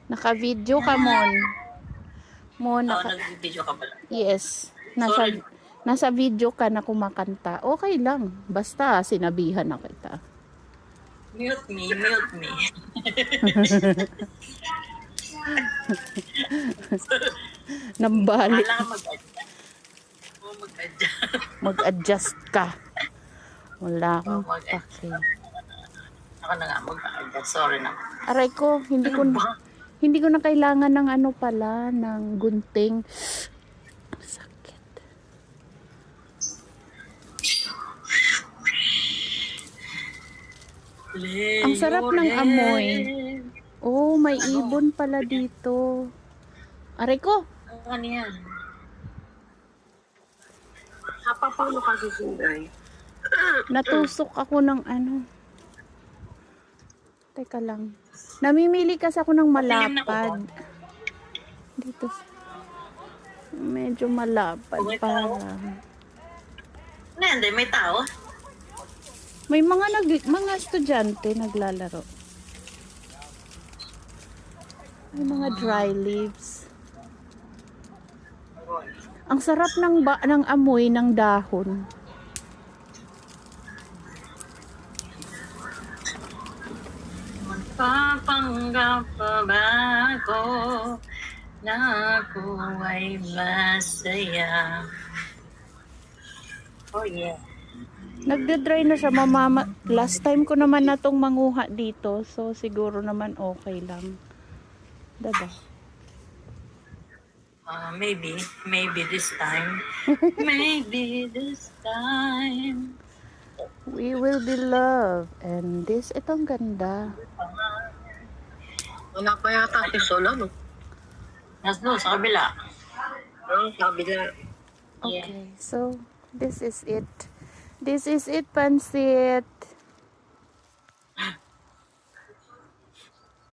Naka-video ka, Mon. Mon, Oo, nag-video ka pala. yes. Sorry. Nasa video ka na kumakanta. Okay lang. Basta sinabihan na kita. Mute me, mute me. Nambali. Kala ka mag-adjust. Oo, mag-adjust. Mag-adjust ka. Wala Oo, akong mag-adjust. pake. Ako na nga, mag-adjust. Sorry na. Aray ko, Ano ba? hindi ko na kailangan ng ano pala, ng gunting. Sakit. Ang sarap ng amoy. Oh, may ibon pala dito. Aray ko. Ano yan? Napapuno kasi sinday. Natusok ako ng ano. Teka lang. Namimili kasi ako ng malapad. Dito. Medyo malapad parang. Ano yan? May tao? May mga estudyante naglalaro. May mga dry leaves. Ang sarap ng amoy ng dahon. Magpapanggap pa ba ako na ako ay masaya? Oh yeah. Nagde-dry na siya, last time ko naman na tong manguha dito, so siguro naman okay lang. Diba? Maybe this time. Maybe this time. We will be loved. And itong ganda. Wala pa yata si Sola, no? Nas doon, sa kabila. Sabi na. Okay, so this is it. This is it, Pansit.